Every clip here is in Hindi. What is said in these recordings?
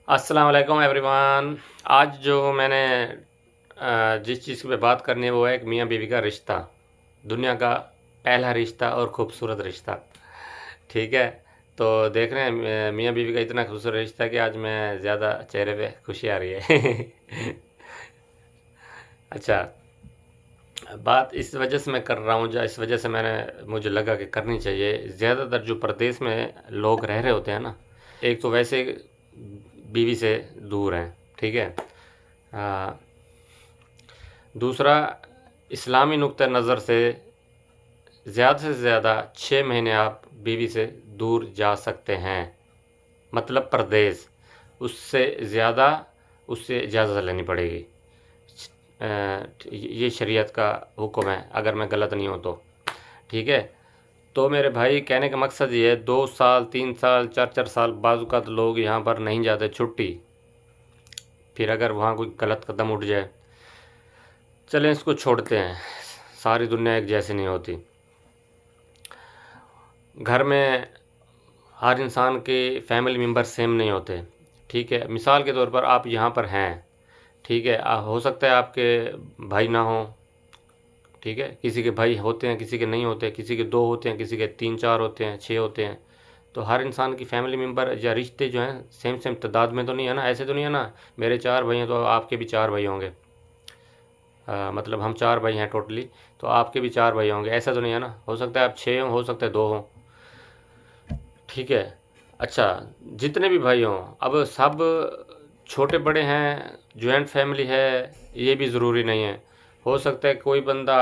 अस्सलाम वालेकुम एवरीवन। आज जो मैंने जिस चीज़ पे बात करनी है वो है एक मियाँ बीवी का रिश्ता। दुनिया का पहला रिश्ता और खूबसूरत रिश्ता। ठीक है। तो देख रहे हैं मियाँ बीवी का इतना खूबसूरत रिश्ता है कि आज मैं ज़्यादा चेहरे पे खुशी आ रही है। अच्छा, बात इस वजह से मैं कर रहा हूँ, जो इस वजह से मुझे लगा कि करनी चाहिए। ज़्यादातर जो प्रदेश में लोग रह रहे होते हैं ना, एक तो वैसे बीवी से दूर हैं। ठीक है। आ, दूसरा, इस्लामी नुक्ते नज़र से ज़्यादा 6 महीने आप बीवी से दूर जा सकते हैं, मतलब परदेश। उससे ज़्यादा उससे इजाज़त लेनी पड़ेगी। ये शरीयत का हुक्म है, अगर मैं गलत नहीं हूँ तो। ठीक है। तो मेरे भाई, कहने का मकसद ये है, 2 साल 3 साल 4 4 साल बाज़ तो लोग यहाँ पर नहीं जाते छुट्टी। फिर अगर वहाँ कोई गलत कदम उठ जाए, चलें इसको छोड़ते हैं। सारी दुनिया एक जैसी नहीं होती। घर में हर इंसान के फैमिली मेम्बर सेम नहीं होते। ठीक है। मिसाल के तौर पर आप यहाँ पर हैं। ठीक है। हो सकता है आपके भाई ना हो। ठीक है। किसी के भाई होते हैं, किसी के नहीं होते, किसी के 2 होते हैं, किसी के 3 4 होते हैं, 6 होते हैं। तो हर इंसान की फैमिली मेम्बर या रिश्ते जो हैं सेम सेम तादाद में तो नहीं है ना। ऐसे तो नहीं है ना, मेरे 4 भाई हैं तो आपके भी 4 भाई होंगे। मतलब हम 4 भाई हैं टोटली, तो आपके भी 4 भाई होंगे। ऐसा तो नहीं है ना, हो सकता है आप 6 हो सकता है 2 हों। ठीक है। अच्छा, जितने भी भाई हों, अब सब छोटे बड़े हैं, जॉइंट फैमिली है, ये भी ज़रूरी नहीं है। हो सकता है कोई बंदा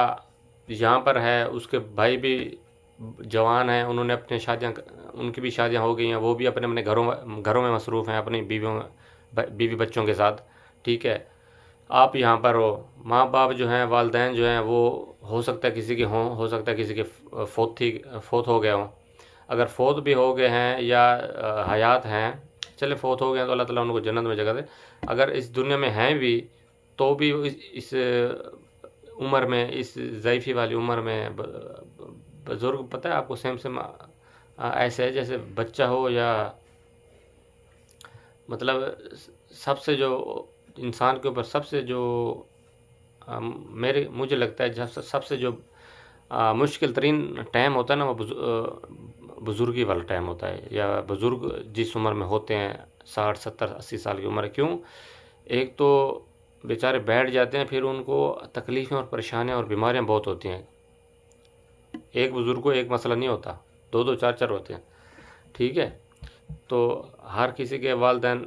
यहाँ पर है, उसके भाई भी जवान हैं, उन्होंने अपने शादियाँ, उनकी भी शादियाँ हो गई हैं, वो भी अपने अपने घरों में मसरूफ़ हैं अपनी बीवी बच्चों के साथ। ठीक है। आप यहाँ पर हो, माँ बाप जो हैं, वालदैन जो हैं, वो हो सकता है किसी के हों, हो सकता है किसी के फोत हो गए हों। अगर फोत भी हो गए हैं या हयात हैं, चले फोत हो गए हैं तो अल्लाह ताला उनको जन्नत में जगह दे। अगर इस दुनिया में हैं भी, तो भी इस उम्र में, इस ज़ईफ़ी वाली उम्र में बुज़ुर्ग, पता है आपको, सेम सेम ऐसे है जैसे बच्चा हो, या मतलब सबसे जो इंसान के ऊपर सबसे जो मेरे मुझे लगता है जब सबसे जो मुश्किल तरीन टाइम होता है ना, वो बुज़ुर्गी वाला टाइम होता है, या बुज़ुर्ग जिस उम्र में होते हैं, 60 70 80 साल की उम्र। क्यों? एक तो बेचारे बैठ जाते हैं, फिर उनको तकलीफ़ें और परेशानियाँ और बीमारियाँ बहुत होती हैं। एक बुज़ुर्ग को एक मसला नहीं होता, 2 2 4 4 होते हैं। ठीक है। तो हर किसी के वालदैन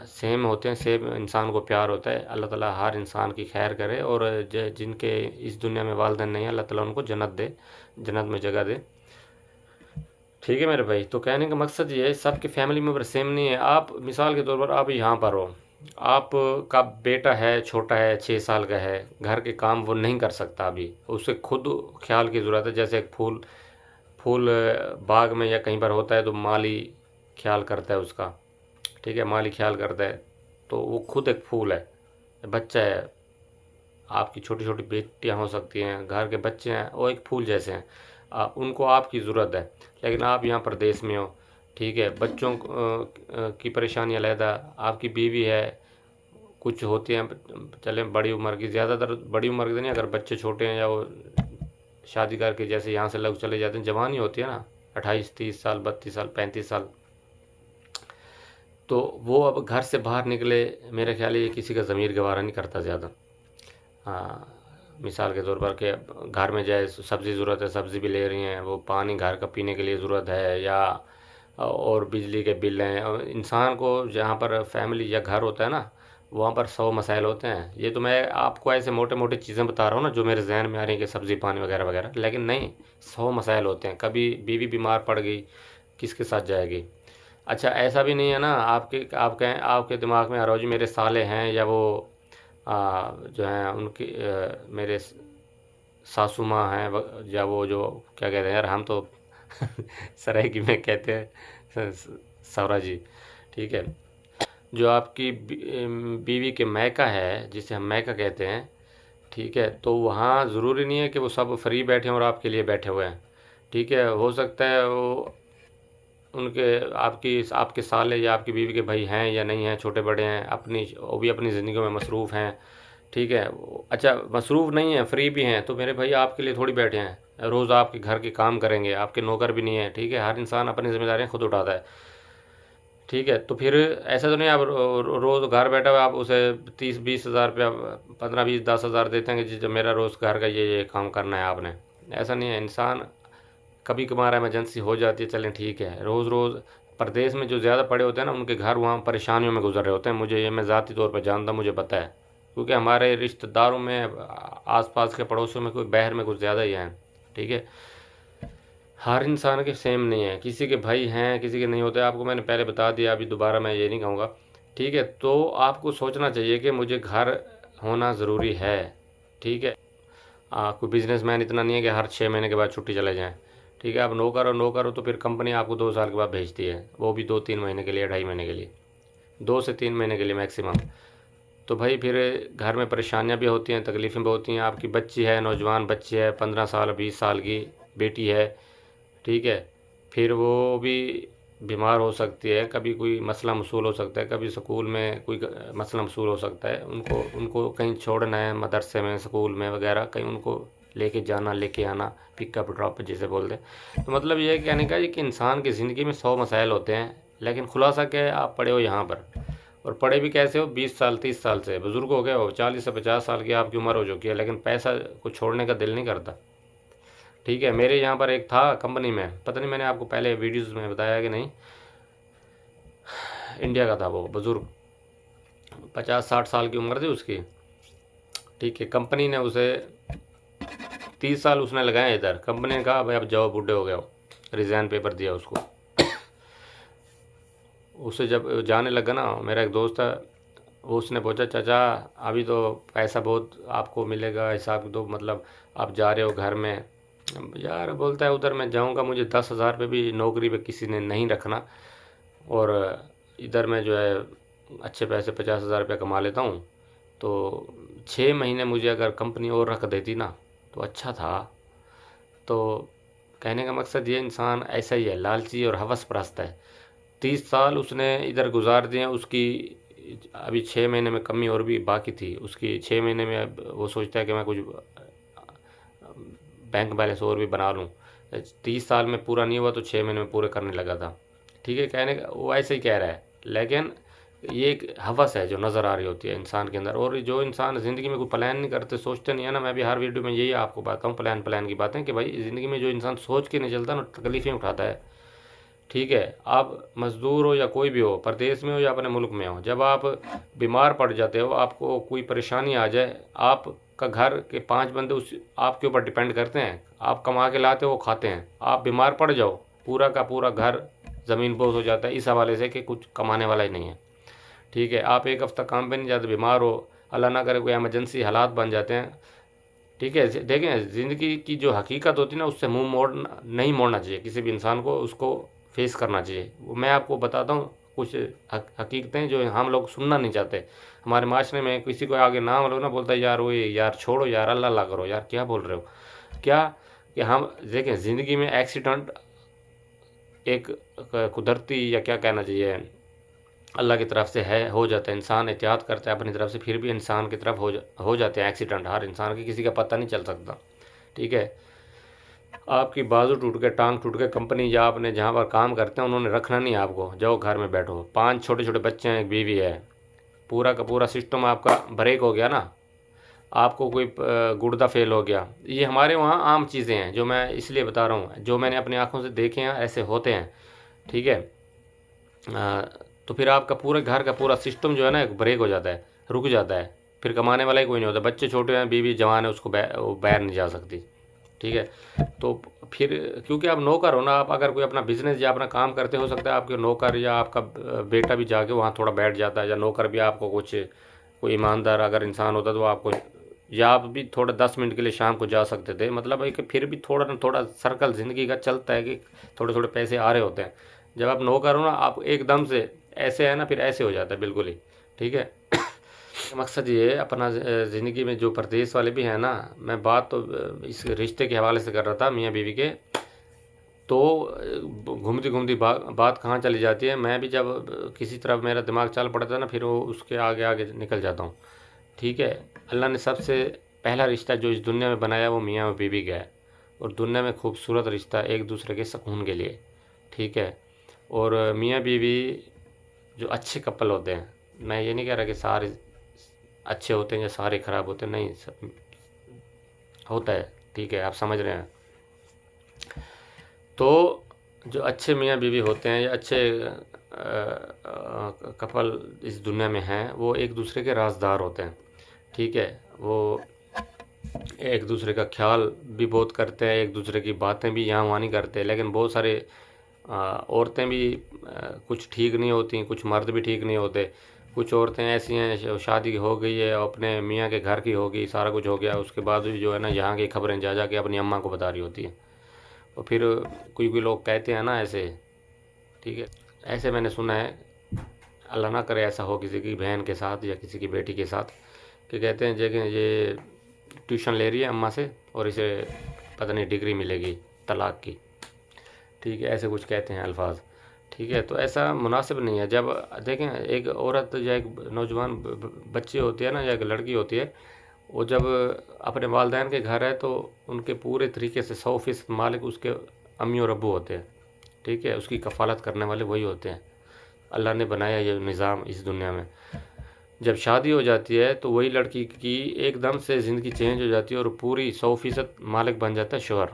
सेम होते हैं, सेम इंसान को प्यार होता है। अल्लाह ताला हर इंसान की खैर करे, और जिनके इस दुनिया में वालदैन नहीं है, अल्लाह ताला उनको जन्नत दे, जन्नत में जगह दे। ठीक है मेरे भाई। तो कहने का मकसद ये है, सबके फैमिली मेम्बर सेम नहीं है। आप मिसाल के तौर पर आप यहाँ पर हो, आपका बेटा है, छोटा है, 6 साल का है, घर के काम वो नहीं कर सकता अभी, उसे खुद ख्याल की ज़रूरत है। जैसे एक फूल फूल बाग में या कहीं पर होता है तो माली ख्याल करता है उसका। ठीक है। माली ख्याल करता है, तो वो खुद एक फूल है, बच्चा है। आपकी छोटी छोटी बेटियां हो सकती हैं, घर के बच्चे हैं, वो एक फूल जैसे हैं। उनको आपकी ज़रूरत है। लेकिन आप यहाँ प्रदेश में हो। ठीक है। बच्चों की परेशानी अलहदा, आपकी बीवी है, कुछ होती हैं, चले बड़ी उम्र की, ज़्यादातर बड़ी उम्र की तो नहीं, अगर बच्चे छोटे हैं या वो शादी करके जैसे यहाँ से लोग चले जाते हैं, जवानी होती है ना, 28 30 साल 32 साल 35 साल, तो वो अब घर से बाहर निकले, मेरे ख्याल ये किसी का ज़मीर गवारा नहीं करता ज़्यादा। हाँ, मिसाल के तौर पर कि घर में जाए, सब्ज़ी ज़रूरत है, सब्ज़ी भी ले रही हैं, वो पानी घर का पीने के लिए ज़रूरत है, या और बिजली के बिल हैं, और इंसान को जहाँ पर फैमिली या घर होता है ना, वहाँ पर 100 मसाइल होते हैं। ये तो मैं आपको ऐसे मोटे मोटे चीज़ें बता रहा हूँ ना, जो मेरे जहन में आ रही हैं कि सब्ज़ी पानी वगैरह वगैरह, लेकिन नहीं, 100 मसाइल होते हैं। कभी बीवी बीमार पड़ गई, किसके साथ जाएगी? अच्छा, ऐसा भी नहीं है ना, आपके दिमाग में आ रहा हो जी मेरे साले हैं, या वो जो हैं उनकी मेरे सासू माँ हैं, या वो जो क्या कहते हैं यार, हम तो सराइकी में कहते हैं सवरा जी। ठीक है। जो आपकी बीवी के मैका है, जिसे हम मैका कहते हैं। ठीक है। तो वहाँ ज़रूरी नहीं है कि वो सब फ्री बैठे हैं और आपके लिए बैठे हुए हैं। ठीक है। हो सकता है वो उनके आपकी आपके साले या आपकी बीवी के भाई हैं या नहीं हैं, छोटे बड़े हैं, अपनी वो भी अपनी ज़िंदगी में मसरूफ़ हैं, ठीक है। अच्छा, मसरूफ़ नहीं है, फ्री भी हैं, तो मेरे भाई आपके लिए थोड़ी बैठे हैं, रोज़ आपके घर के काम करेंगे, आपके नौकर भी नहीं है, ठीक है। हर इंसान अपनी जिम्मेदारियाँ खुद उठाता है, ठीक है। तो फिर ऐसा तो नहीं आप रोज़ घर बैठा हुआ आप उसे 30-20 हज़ार रुपया, 15-20-10 हज़ार देते हैं कि जी जब मेरा रोज़ घर का ये काम करना है आपने। ऐसा नहीं है। इंसान कभी कभार इमरजेंसी हो जाती है, चलें ठीक है। रोज़ रोज़ प्रदेश में जो ज़्यादा पड़े होते हैं ना, उनके घर वहाँ परेशानियों में गुजर रहे होते हैं। मुझे ये मैं ज़ाती तौर पर जानता, मुझे पता है, क्योंकि हमारे रिश्तेदारों में, आसपास के पड़ोसियों में, कोई बाहर में कुछ ज़्यादा ही हैं, ठीक है। हर इंसान के सेम नहीं है, किसी के भाई हैं, किसी के नहीं होते। आपको मैंने पहले बता दिया, अभी दोबारा मैं ये नहीं कहूँगा, ठीक है। तो आपको सोचना चाहिए कि मुझे घर होना ज़रूरी है, ठीक है। कोई बिजनेसमैन इतना नहीं है कि हर 6 महीने के बाद छुट्टी चले जाएं, ठीक है। आप नौकर हो तो फिर कंपनी आपको 2 साल के बाद भेजती है, वो भी 2-3 महीने के लिए, 2.5 महीने के लिए, 2 से 3 महीने के लिए मैक्सिमम। तो भाई फिर घर में परेशानियां भी होती हैं, तकलीफ़ें भी होती हैं। आपकी बच्ची है, नौजवान बच्ची है, 15 साल 20 साल की बेटी है, ठीक है। फिर वो भी बीमार हो सकती है, कभी कोई मसला मसूल हो सकता है, कभी स्कूल में कोई मसला मसूल हो सकता है। उनको उनको कहीं छोड़ना है, मदरसे में, स्कूल में वगैरह, कहीं उनको लेके जाना, लेके आना, पिकअप ड्रॉप जिसे बोलते हैं। तो मतलब ये कहने का है कि इंसान की ज़िंदगी में 100 मसाइल होते हैं, लेकिन खुलासा क्या है, आप पड़े हो यहाँ पर, और पड़े भी कैसे हो, 20 साल 30 साल से बुज़ुर्ग हो गए हो, 40 से 50 साल की आपकी उम्र हो चुकी है, लेकिन पैसा को छोड़ने का दिल नहीं करता, ठीक है। मेरे यहाँ पर एक था कंपनी में, पता नहीं मैंने आपको पहले वीडियोस में बताया कि नहीं, इंडिया का था वो बुज़ुर्ग, 50-60 साल की उम्र थी उसकी, ठीक है। कंपनी ने उसे 30 साल उसने लगाए इधर, कंपनी ने कहा भाई अब जाओ, बूढ़े हो गए हो, रिज़ाइन पेपर दिया उसको। उसे जब जाने लगा ना, मेरा एक दोस्त था, वो उसने पूछा चाचा अभी तो पैसा बहुत आपको मिलेगा, हिसाब तो मतलब आप जा रहे हो घर में। यार बोलता है उधर मैं जाऊंगा, मुझे 10 हज़ार पे भी नौकरी पे किसी ने नहीं रखना, और इधर मैं जो है अच्छे पैसे 50 हज़ार रुपया कमा लेता हूँ, तो 6 महीने मुझे अगर कंपनी और रख देती ना तो अच्छा था। तो कहने का मकसद ये, इंसान ऐसा ही है, लालची और हवस परस्त है। 30 साल उसने इधर गुजार दिए, उसकी अभी 6 महीने में कमी और भी बाकी थी उसकी। 6 महीने में अब वो सोचता है कि मैं कुछ बैंक बैलेंस और भी बना लूँ। 30 साल में पूरा नहीं हुआ तो 6 महीने में पूरे करने लगा था, ठीक है। कहने का वो ऐसे ही कह रहा है, लेकिन ये एक हवस है जो नज़र आ रही होती है इंसान के अंदर। और जो इंसान ज़िंदगी में कोई प्लान नहीं करते, सोचते नहीं है ना, मैं भी हर वीडियो में यही आपको बताता हूँ, प्लान की बातें, कि भाई ज़िंदगी में जो इंसान सोच के नहीं चलता ना, तकलीफ़ें उठाता है, ठीक है। आप मज़दूर हो या कोई भी हो, प्रदेश में हो या अपने मुल्क में हो, जब आप बीमार पड़ जाते हो, आपको कोई परेशानी आ जाए, आपका घर के 5 बंदे उस आपके ऊपर डिपेंड करते हैं, आप कमा के लाते हो, वो खाते हैं। आप बीमार पड़ जाओ, पूरा का पूरा घर ज़मीन बोझ हो जाता है, इस हवाले से कि कुछ कमाने वाला ही नहीं है, ठीक है। आप एक हफ़्ता काम पे नहीं जाते, बीमार हो, अल्लाह ना करे कोई इमरजेंसी हालात बन जाते हैं, ठीक है। देखें, ज़िंदगी की जो हकीकत होती है ना, उससे मुंह नहीं मोड़ना चाहिए किसी भी इंसान को, उसको फेस करना चाहिए। वो मैं आपको बताता हूँ कुछ हकीकतें जो हम लोग सुनना नहीं चाहते। हमारे माशरे में किसी को आगे नाम लो ना, बोलता है यार वो यार छोड़ो यार, अल्लाह अल्लाह करो यार, क्या बोल रहे हो क्या। कि हम देखें, ज़िंदगी में एक्सीडेंट एक कुदरती, या क्या कहना चाहिए, अल्लाह की तरफ से है, हो जाता है। इंसान एहतियात करता है अपनी तरफ से, फिर भी इंसान की तरफ हो जाते हैं एक्सीडेंट। हर इंसान की, किसी का पता नहीं चल सकता, ठीक है। आपकी बाजू टूट के, टांग टूट के, कंपनी या आपने जहाँ पर काम करते हैं उन्होंने रखना नहीं आपको, जाओ घर में बैठो, 5 छोटे छोटे बच्चे हैं, एक बीवी है, पूरा का पूरा सिस्टम आपका ब्रेक हो गया ना, आपको कोई गुर्दा फेल हो गया। ये हमारे वहाँ आम चीज़ें हैं, जो मैं इसलिए बता रहा हूँ, जो मैंने अपनी आंखों से देखे हैं, ऐसे होते हैं, ठीक है। तो फिर आपका पूरे घर का पूरा सिस्टम जो है ना, एक ब्रेक हो जाता है, रुक जाता है। फिर कमाने वाला ही कोई नहीं होता, बच्चे छोटे हैं, बीवी जवान है, उसको वो बाहर नहीं जा सकती, ठीक है। तो फिर क्योंकि आप नौकर हो ना, आप अगर कोई अपना बिजनेस या अपना काम करते, हो सकता है आपके नौकर या आपका बेटा भी जाके वहाँ थोड़ा बैठ जाता है, या नौकर भी आपको कुछ, कोई ईमानदार अगर इंसान होता तो आपको, या आप भी थोड़ा 10 मिनट के लिए शाम को जा सकते थे। मतलब एक फिर भी थोड़ा ना थोड़ा सर्कल ज़िंदगी का चलता है कि थोड़े थोड़े पैसे आ रहे होते हैं। जब आप नौकर हो ना, आप एकदम से ऐसे है ना, फिर ऐसे हो जाता है बिल्कुल ही, ठीक है। मकसद ये है, अपना ज़िंदगी में जो परदेश वाले भी हैं ना, मैं बात तो इस रिश्ते के हवाले से कर रहा था, मियाँ बीवी के, तो घूमती घूमती बात कहाँ चली जाती है, मैं भी जब किसी तरफ मेरा दिमाग चल पड़ता है ना, फिर वो उसके आगे आगे निकल जाता हूँ। ठीक है। अल्लाह ने सबसे पहला रिश्ता जो इस दुनिया में बनाया वो मियाँ और बीवी का है, और दुनिया में खूबसूरत रिश्ता एक दूसरे के सुकून के लिए। ठीक है। और मियाँ बीवी जो अच्छे कपल होते हैं, मैं ये नहीं कह रहा कि सारे अच्छे होते हैं या सारे ख़राब होते हैं, नहीं, सब होता है। ठीक है, आप समझ रहे हैं। तो जो अच्छे मियाँ बीवी होते हैं या अच्छे कपल इस दुनिया में हैं, वो एक दूसरे के राजदार होते हैं। ठीक है। वो एक दूसरे का ख्याल भी बहुत करते हैं, एक दूसरे की बातें भी यहाँ वहाँ नहीं करते। लेकिन बहुत सारे औरतें भी कुछ ठीक नहीं होती, कुछ मर्द भी ठीक नहीं होते। कुछ औरतें ऐसी हैं, शादी हो गई है, अपने मियाँ के घर की होगी, सारा कुछ हो गया, उसके बाद भी जो है ना यहाँ की खबरें जा जा के अपनी अम्मा को बता रही होती हैं। और फिर कोई कोई लोग कहते हैं ना ऐसे। ठीक है। ऐसे मैंने सुना है, अल्लाह ना करे ऐसा हो किसी की बहन के साथ या किसी की बेटी के साथ, कि कहते हैं जगह ये ट्यूशन ले रही है अम्मा से और इसे पता नहीं डिग्री मिलेगी तलाक की। ठीक है, ऐसे कुछ कहते हैं अल्फाज। ठीक है। तो ऐसा मुनासिब नहीं है। जब देखें एक औरत या एक नौजवान बच्ची होती है ना, या एक लड़की होती है, वो जब अपने वालदैन के घर है तो उनके पूरे तरीके से 100% मालिक उसके अम्मी और अब्बू होते हैं। ठीक है। उसकी कफ़ालत करने वाले वही होते हैं। अल्लाह ने बनाया ये निज़ाम इस दुनिया में। जब शादी हो जाती है तो वही लड़की की एकदम से ज़िंदगी चेंज हो जाती है और पूरी 100% मालिक बन जाता है शोहर।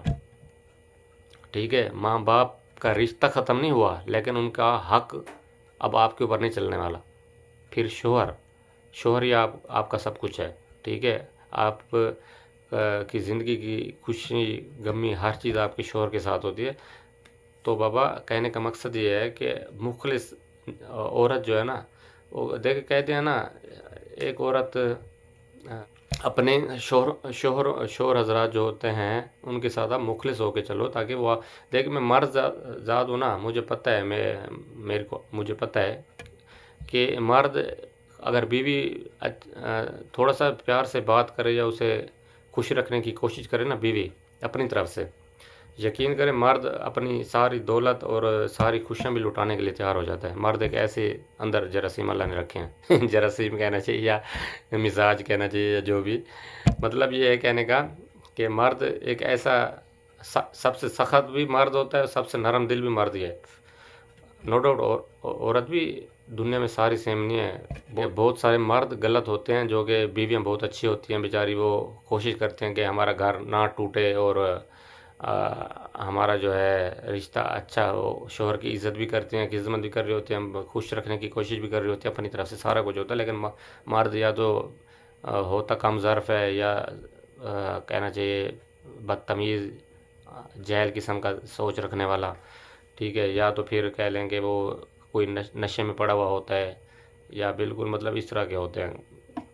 ठीक है। माँ बाप का रिश्ता ख़त्म नहीं हुआ, लेकिन उनका हक अब आपके ऊपर नहीं चलने वाला। फिर शोहर शोहर ही आपका सब कुछ है। ठीक है। आप की ज़िंदगी की खुशी गमी हर चीज़ आपके शोहर के साथ होती है। तो बाबा कहने का मकसद ये है कि मुखलिस औरत जो है ना, वो देख कहते हैं ना, एक औरत अपने शोहर हजरात जो होते हैं उनके साथ आप मुखलिस होके चलो, ताकि वो देख, मैं मर्द ज़ात हूँ ना, मुझे पता है, मेरे को मुझे पता है कि मर्द अगर बीवी थोड़ा सा प्यार से बात करे या उसे खुश रखने की कोशिश करे ना, बीवी अपनी तरफ से, यकीन करें मर्द अपनी सारी दौलत और सारी खुशियाँ भी लुटाने के लिए तैयार हो जाता है। मर्द एक ऐसे अंदर जरासीम अल्लाह ने रखे हैं जरासीम कहना चाहिए या मिजाज कहना चाहिए या जो भी, मतलब ये है कहने का कि मर्द एक ऐसा सबसे सख्त भी मर्द होता है और सबसे नरम दिल भी मर्द ही है। नो डाउट औरत भी दुनिया में सारी सेम नहीं है। बहुत सारे मर्द गलत होते हैं, जो कि बीवियाँ बहुत अच्छी होती हैं बेचारी, वो कोशिश करते हैं कि हमारा घर ना टूटे और हमारा जो है रिश्ता अच्छा हो। शोहर की इज़्ज़त भी करते हैं, खिदमत भी कर रहे होते हैं, खुश रखने की कोशिश भी कर रहे होते हैं, अपनी तरफ से सारा कुछ होता है। लेकिन मर्द या तो होता कम ज़र्फ़ है, या कहना चाहिए बदतमीज़ जहल किस्म का सोच रखने वाला। ठीक है। या तो फिर कह लेंगे वो कोई नशे में पड़ा हुआ होता है, या बिल्कुल मतलब इस तरह के होते हैं।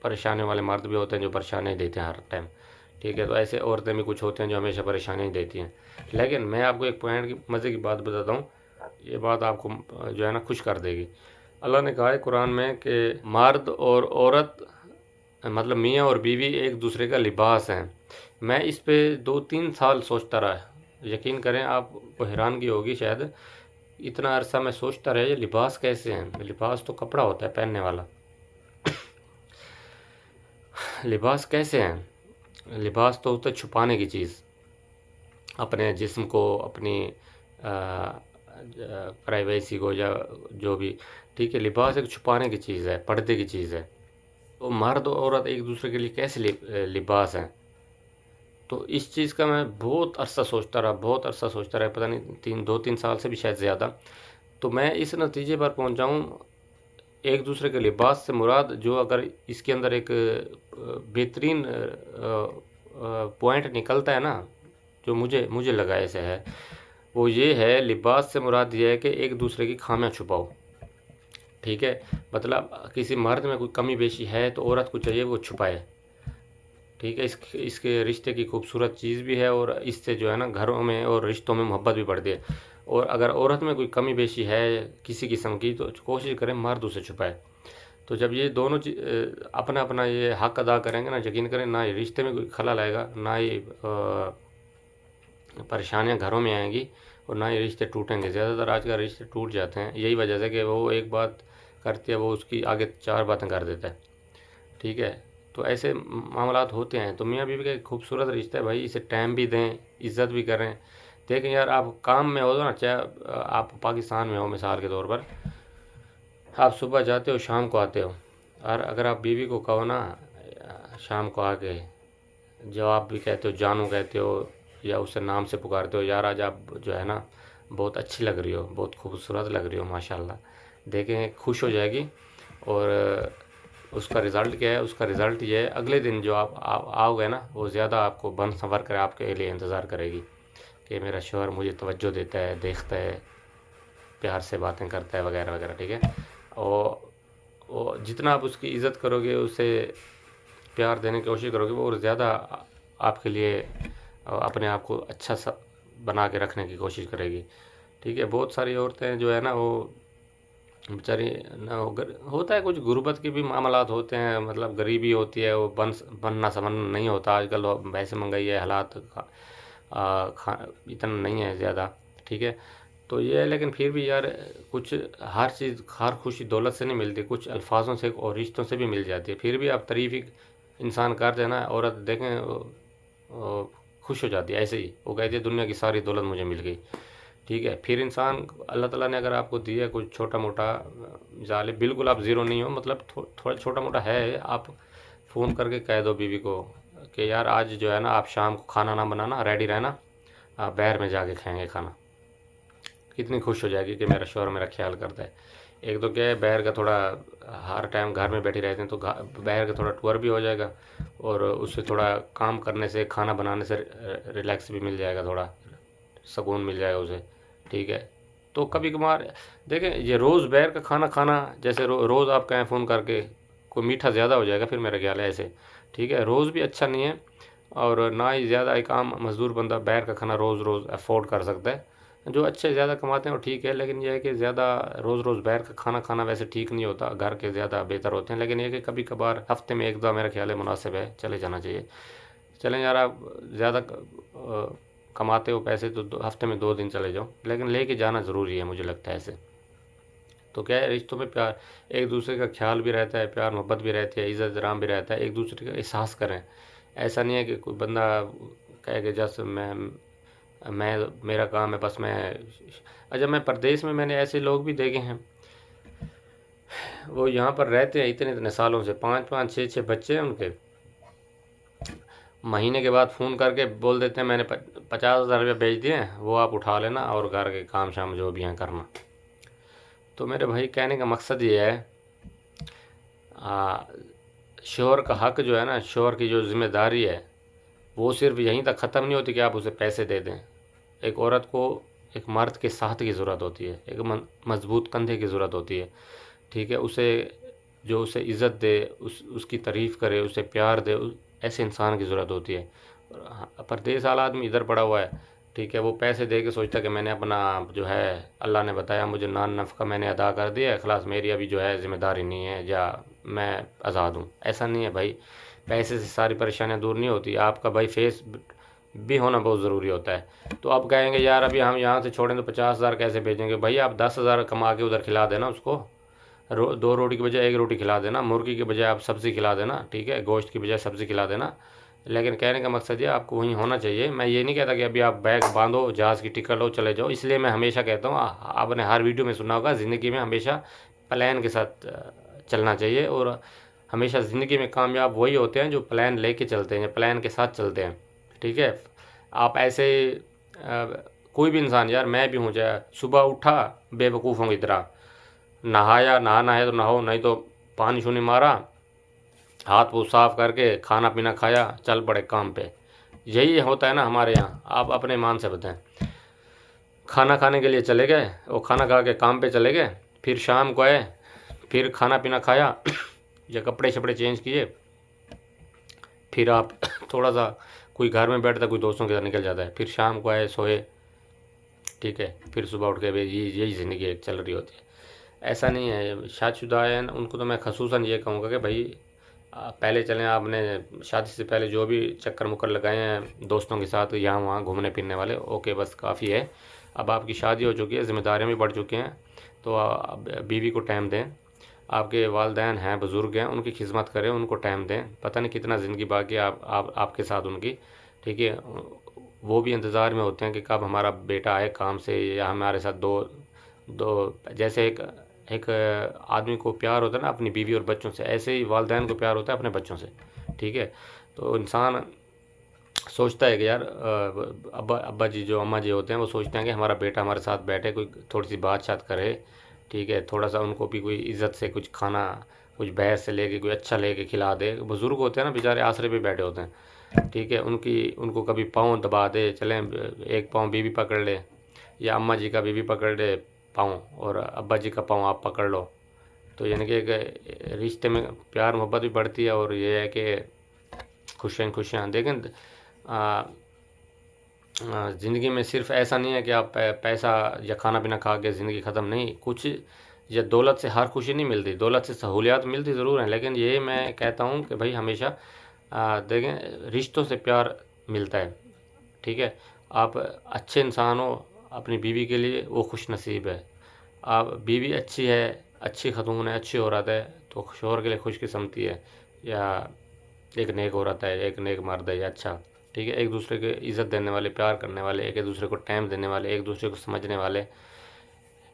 परेशानी वाले मर्द भी होते हैं जो परेशानी देते हैं हर टाइम। ठीक है। तो ऐसे औरतें भी कुछ होते हैं जो हमेशा परेशानी देती हैं। लेकिन मैं आपको एक पॉइंट की मज़े की बात बताता हूँ, ये बात आपको जो है ना खुश कर देगी। अल्लाह ने कहा है कुरान में कि मर्द और औरत मतलब मियाँ और बीवी एक दूसरे का लिबास हैं। मैं इस पे 2-3 साल सोचता रहा। यकीन करें, आपको हैरानगी होगी शायद, इतना अरसा मैं सोचता रहा ये लिबास कैसे हैं। लिबास तो कपड़ा होता है पहनने वाला, लिबास कैसे हैं? लिबास तो होता है छुपाने की चीज़, अपने जिस्म को, अपनी प्राइवेसी को, या जो भी। ठीक है। लिबास एक छुपाने की चीज़ है, पर्दे की चीज़ है। तो मर्द और औरत एक दूसरे के लिए कैसे लिबास हैं? तो इस चीज़ का मैं बहुत अरसा सोचता रहा, बहुत अरसा सोचता रहा, पता नहीं 2-3 साल से भी शायद ज़्यादा। तो मैं इस नतीजे पर पहुंचा हूँ, एक दूसरे के लिबास से मुराद जो, अगर इसके अंदर एक बेहतरीन पॉइंट निकलता है ना, जो मुझे मुझे लगा ऐसे है, वो ये है, लिबास से मुराद ये है कि एक दूसरे की खामियां छुपाओ। ठीक है। मतलब किसी मर्द में कोई कमी बेशी है तो औरत को चाहिए वो छुपाए। ठीक है। इसके रिश्ते की खूबसूरत चीज़ भी है, और इससे जो है ना घरों में और रिश्तों में मोहब्बत भी बढ़ती है। और अगर औरत में कोई कमी बेशी है किसी किस्म की, तो कोशिश करें मर्द उसे छुपाए। तो जब ये दोनों अपना अपना ये हक अदा करेंगे ना, यकीन करें, ना ये रिश्ते में कोई खलल आएगा, ना ये परेशानियां घरों में आएंगी और ना ही रिश्ते टूटेंगे। ज़्यादातर आज का रिश्ते टूट जाते हैं यही वजह से कि वो एक बात करती है वो उसकी आगे 4 बातें कर देता है, ठीक है। तो ऐसे मामलात होते हैं। तो मियाँ बीवी का एक खूबसूरत रिश्ता है भाई, इसे टाइम भी दें, इज़्ज़त भी करें। देखें यार, आप काम में हो तो ना, चाहे आप पाकिस्तान में हो मिसाल के तौर पर, आप सुबह जाते हो शाम को आते हो, और अगर आप बीवी को कहो ना शाम को आके, जवाब भी कहते हो, जानू कहते हो, या उसे नाम से पुकारते हो, यार आज आप जो है ना बहुत अच्छी लग रही हो, बहुत खूबसूरत लग रही हो माशाल्लाह, देखें खुश हो जाएगी। और उसका रिज़ल्ट क्या है? उसका रिज़ल्ट ये है, अगले दिन जो आप आओगे ना, वो ज़्यादा आपको बन संवर कर आपके लिए इंतज़ार करेगी कि मेरा शौहर मुझे तवज्जो देता है, देखता है, प्यार से बातें करता है, वगैरह वगैरह, ठीक है। और जितना आप उसकी इज़्ज़त करोगे, उसे प्यार देने की कोशिश करोगे, वो और ज़्यादा आपके लिए अपने आप को अच्छा सा बना के रखने की कोशिश करेगी, ठीक है। बहुत सारी औरतें जो है ना वो बेचारी ना, होता है कुछ गुर्बत के भी मामलात होते हैं, मतलब गरीबी होती है, वो बनना समझना नहीं होता। आजकल वैसे महंगाई है, हालात इतना नहीं है ज़्यादा, ठीक है। तो ये है, लेकिन फिर भी यार कुछ, हर चीज़, हर खुशी दौलत से नहीं मिलती, कुछ अल्फाजों से और रिश्तों से भी मिल जाती है। फिर भी आप तारीफ ही इंसान कर देना, औरत देखें खुश हो जाती है ऐसे ही, वो कहती है दुनिया की सारी दौलत मुझे मिल गई, ठीक है। फिर इंसान, अल्लाह ताला ने अगर आपको दिया कुछ छोटा मोटा जाले, बिल्कुल आप ज़ीरो नहीं हो, मतलब थोड़ा छोटा मोटा है, आप फ़ोन करके कह दो बीवी को कि यार आज जो है ना आप शाम को खाना ना बनाना, रेडी रहना, आप बाहर में जाके खाएंगे खाना। कितनी खुश हो जाएगी कि मेरा शौहर मेरा ख्याल करता है। एक तो क्या है, बाहर का थोड़ा, हर टाइम घर में बैठे रहते हैं तो बाहर का थोड़ा टूर भी हो जाएगा, और उससे थोड़ा काम करने से, खाना बनाने से रिलैक्स भी मिल जाएगा, थोड़ा सुकून मिल जाएगा उसे, ठीक है। तो कभी कभार देखें, ये रोज़ बाहर का खाना खाना, जैसे रोज़ आप कहें फ़ोन करके, कोई मीठा ज़्यादा हो जाएगा फिर मेरा ख्याल है ऐसे, ठीक है। रोज़ भी अच्छा नहीं है, और ना ही ज़्यादा एक आम मज़दूर बंदा बाहर का खाना रोज़ रोज़ अफोर्ड कर सकता है। जो अच्छे ज़्यादा कमाते हैं वो ठीक है, लेकिन यह है कि ज़्यादा रोज़ रोज़ बाहर का खाना खाना वैसे ठीक नहीं होता, घर के ज़्यादा बेहतर होते हैं। लेकिन ये कि कभी कभार हफ्ते में एक दो मेरा ख्याल है मुनासिब है, चले जाना चाहिए। चलें यार, आप ज़्यादा कमाते हो पैसे तो हफ्ते में 2 दिन चले जाओ, लेकिन लेके जाना ज़रूरी है, मुझे लगता है ऐसे। तो क्या है, रिश्तों में प्यार, एक दूसरे का ख्याल भी रहता है, प्यार मोहब्बत भी रहती है, इज़्ज़त एहतराम भी रहता है, एक दूसरे का एहसास करें। ऐसा नहीं है कि कोई बंदा कहे कि जैसे मैं मेरा काम है बस मैं। अच्छा, मैं परदेश में मैंने ऐसे लोग भी देखे हैं, वो यहाँ पर रहते हैं इतने इतने सालों से, 5 5 6 6 बच्चे हैं उनके, महीने के बाद फ़ोन करके बोल देते हैं मैंने 50,000 रुपये भेज दिए हैं, वो आप उठा लेना और घर के काम शाम जो भी हैं करना। तो मेरे भाई कहने का मकसद ये है, शौहर का हक जो है ना, शौहर की जो ज़िम्मेदारी है, वो सिर्फ यहीं तक ख़त्म नहीं होती कि आप उसे पैसे दे दें। एक औरत को एक मर्द के साथ की ज़रूरत होती है, एक मजबूत कंधे की ज़रूरत होती है, ठीक है। उसे जो उसे इज़्ज़त दे, उसकी तारीफ़ करे, उसे प्यार दे, ऐसे इंसान की ज़रूरत होती है। परदेश वाला आदमी इधर पड़ा हुआ है, ठीक है, वो पैसे दे के सोचता कि मैंने अपना जो है, अल्लाह ने बताया मुझे नान नफ़का मैंने अदा कर दिया है, खलास मेरी अभी जो है ज़िम्मेदारी नहीं है, या मैं आज़ाद हूँ। ऐसा नहीं है भाई, पैसे से सारी परेशानियाँ दूर नहीं होती। आपका भाई फेस भी होना बहुत ज़रूरी होता है। तो आप कहेंगे यार अभी हम यहाँ से छोड़ें तो 50,000 कैसे भेजेंगे? भाई आप 10,000 कमा के उधर खिला देना उसको, 2 रोटी की बजाय 1 रोटी खिला देना, मुर्गी की बजाय आप सब्ज़ी खिला देना, ठीक है, गोश्त की बजाय सब्ज़ी खिला देना। लेकिन कहने का मकसद ये आपको वहीं होना चाहिए। मैं ये नहीं कहता कि अभी आप बैग बांधो, जहाज़ की टिकट लो, चले जाओ। इसलिए मैं हमेशा कहता हूँ, आपने हर वीडियो में सुना होगा, ज़िंदगी में हमेशा प्लान के साथ चलना चाहिए, और हमेशा ज़िंदगी में कामयाब वही होते हैं जो प्लान लेके चलते हैं, प्लान के साथ चलते हैं, ठीक है। आप ऐसे कोई भी इंसान, यार मैं भी हूँ, चाहे सुबह उठा बेवकूफ़ों की तरह, नहाया, नहाना है तो नहाओ, नहीं तो पानी शूनी मारा, हाथ वो साफ करके खाना पीना खाया, चल पड़े काम पे। यही होता है ना हमारे यहाँ। आप अपने ईमान से बताएं, खाना खाने के लिए चले गए, वो खाना खा के काम पे चले गए, फिर शाम को आए, फिर खाना पीना खाया या कपड़े शपड़े चेंज किए, फिर आप थोड़ा सा, कोई घर में बैठता, कोई दोस्तों के साथ निकल जाता है, फिर शाम को आए, सोए, ठीक है, फिर सुबह उठ के यही ज़िंदगी चल रही होती है। ऐसा नहीं है। शादीशुदा है उनको तो मैं खसूसन ये कहूँगा कि भाई पहले चलें, आपने शादी से पहले जो भी चक्कर मुक्कर लगाए हैं दोस्तों के साथ यहाँ वहाँ घूमने फिरने वाले, ओके बस काफ़ी है। अब आपकी शादी हो चुकी है, ज़िम्मेदारियाँ भी बढ़ चुकी हैं, तो अब बीवी को टाइम दें। आपके वालिदैन हैं, बुज़ुर्ग हैं, उनकी खिदमत करें, उनको टाइम दें। पता नहीं कितना ज़िंदगी बाकी है आपके साथ उनकी, ठीक है। वो भी इंतज़ार में होते हैं कि कब हमारा बेटा आए काम से या हमारे साथ दो दो जैसे एक एक आदमी को प्यार होता है ना अपनी बीवी और बच्चों से, ऐसे ही वालिदैन को प्यार होता है अपने बच्चों से, ठीक है। तो इंसान सोचता है कि यार अब्बा अब्बा जी जो अम्मा जी होते हैं वो सोचते हैं कि हमारा बेटा हमारे साथ बैठे, कोई थोड़ी सी बात शात करे, ठीक है। थोड़ा सा उनको भी कोई इज़्ज़त से कुछ खाना, कुछ बहर से लेके कोई अच्छा लेके खिला दे। बुज़ुर्ग होते हैं ना बेचारे, आसरे पे बैठे होते हैं, ठीक है। उनको कभी पाँव दबा दे, चलें एक पाँव बीवी पकड़ ले, या अम्मा जी का बीवी पकड़ ले पाँव, और अब्बा जी का पाँव आप पकड़ लो। तो यानी कि एक रिश्ते में प्यार मोहब्बत भी बढ़ती है, और ये है कि खुशियाँ खुशियाँ देखें। ज़िंदगी में सिर्फ ऐसा नहीं है कि आप पैसा या खाना पीना खा के ज़िंदगी ख़त्म, नहीं। कुछ या दौलत से हर खुशी नहीं मिलती, दौलत से सहूलियात मिलती ज़रूर हैं, लेकिन ये मैं कहता हूँ कि भाई हमेशा देखें रिश्तों से प्यार मिलता है, ठीक है। आप अच्छे इंसान हो अपनी बीवी के लिए, वो खुश नसीब है। आप बीवी अच्छी है, अच्छी खतून है, अच्छी औरत है, तो शोहर के लिए खुशकिस्मती है, या एक नेक औरत है, एक नेक मर्द है, या अच्छा, ठीक है। एक दूसरे के इज़्ज़त देने वाले, प्यार करने वाले, एक दूसरे को टाइम देने वाले, एक दूसरे को समझने वाले,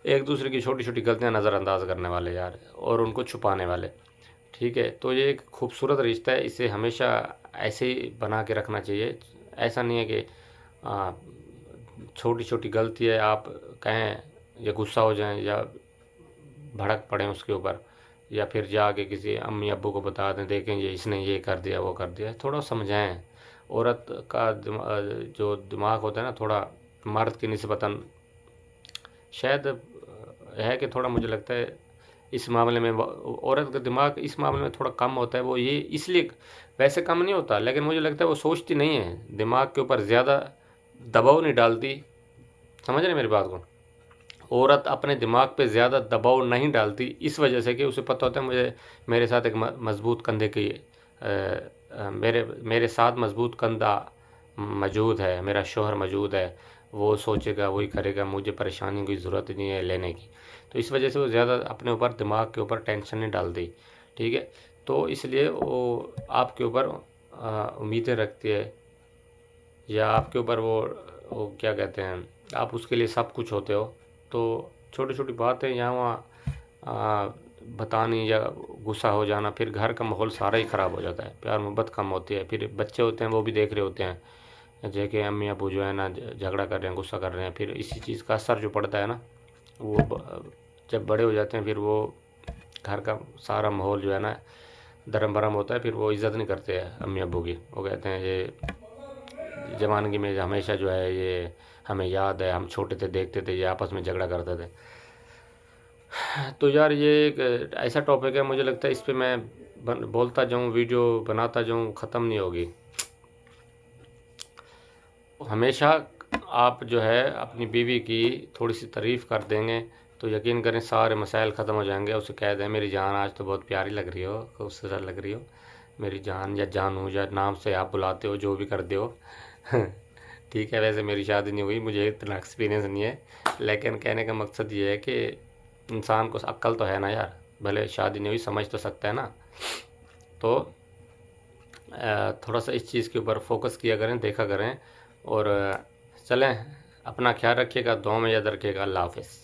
एक दूसरे की छोटी छोटी गलतियां नज़रअंदाज करने वाले यार, और उनको छुपाने वाले, ठीक है। तो ये एक खूबसूरत रिश्ता है, इसे हमेशा ऐसे ही बना के रखना चाहिए। ऐसा नहीं है कि छोटी छोटी गलती है आप कहें या गुस्सा हो जाएं या भड़क पड़ें उसके ऊपर, या फिर जाके किसी अम्मी अब्बू को बता दें, देखें ये इसने ये कर दिया वो कर दिया। थोड़ा समझाएं। औरत का जो दिमाग होता है ना, थोड़ा मर्द की निस्बतन शायद है कि थोड़ा, मुझे लगता है इस मामले में औरत का दिमाग इस मामले में थोड़ा कम होता है। वो ये इसलिए, वैसे कम नहीं होता, लेकिन मुझे लगता है वो सोचती नहीं है, दिमाग के ऊपर ज़्यादा दबाव नहीं डालती। समझ रहे मेरी बात को? औरत अपने दिमाग पे ज़्यादा दबाव नहीं डालती, इस वजह से कि उसे पता होता है मुझे मेरे साथ एक मज़बूत कंधे की मेरे मेरे साथ मज़बूत कंधा मौजूद है, मेरा शौहर मौजूद है, वो सोचेगा वही करेगा, मुझे परेशानी की ज़रूरत नहीं है लेने की। तो इस वजह से वो ज़्यादा अपने ऊपर दिमाग के ऊपर टेंशन नहीं डालती, ठीक है। तो इसलिए वो आपके ऊपर उम्मीदें रखती है, या आपके ऊपर वो क्या कहते हैं, आप उसके लिए सब कुछ होते हो। तो छोटी छोटी बातें यहाँ वहाँ बतानी या गुस्सा हो जाना, फिर घर का माहौल सारा ही ख़राब हो जाता है, प्यार मोहब्बत कम होती है। फिर बच्चे होते हैं वो भी देख रहे होते हैं जैसे कि अम्मी अबू जो है ना झगड़ा कर रहे हैं, गुस्सा कर रहे हैं, फिर इसी चीज़ का असर जो पड़ता है ना, वो जब बड़े हो जाते हैं फिर वो घर का सारा माहौल जो है ना धर्म भरम होता है, फिर वो इज़्ज़त नहीं करते हैं अम्मी अबू की। वो कहते हैं ये जवानगी में हमेशा जो है, ये हमें याद है हम छोटे थे देखते थे ये आपस में झगड़ा करते थे। तो यार ये एक ऐसा टॉपिक है, मुझे लगता है इस पे मैं बोलता जाऊँ, वीडियो बनाता जाऊँ, ख़त्म नहीं होगी। हमेशा आप जो है अपनी बीवी की थोड़ी सी तारीफ़ कर देंगे तो यकीन करें सारे मसाइल ख़त्म हो जाएंगे। उसे कह दें मेरी जान आज तो बहुत प्यारी लग रही हो, खूबसूरत लग रही हो, मेरी जान या जानू या नाम से आप बुलाते हो, जो भी करते हो ठीक है। वैसे मेरी शादी नहीं हुई, मुझे इतना एक्सपीरियंस नहीं है, लेकिन कहने का मकसद ये है कि इंसान को अक्ल तो है ना यार, भले शादी नहीं हुई समझ तो सकता है ना। तो थोड़ा सा इस चीज़ के ऊपर फोकस किया करें, देखा करें, और चलें। अपना ख्याल रखिएगा, दुआ में याद रखिएगा। अल्लाह हाफ़िज़।